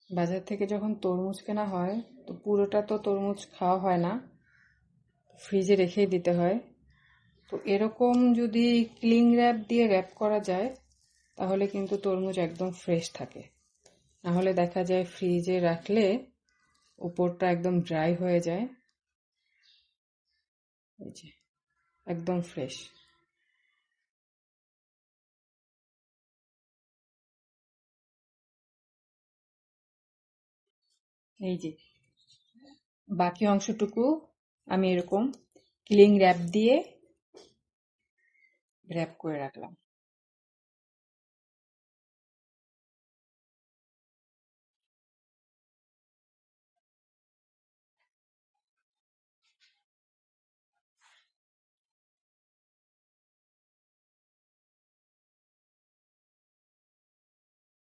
বাজার থেকে যখন তরমুজ কেনা হয় তো পুরোটা তো তরমুজ খাওয়া হয় না, ফ্রিজে রেখেই দিতে হয়। তো এরকম যদি ক্লিং র্যাপ দিয়ে র্যাপ করা যায় তাহলে কিন্তু তরমুজ একদম ফ্রেশ থাকে। নাহলে দেখা যায় ফ্রিজে রাখলে উপরটা একদম ড্রাই হয়ে যায়। এই যে একদম ফ্রেশ। এই যে বাকি অংশটুকু আমি এরকম ক্লিং র্যাপ দিয়ে র্যাপ করে রাখলাম।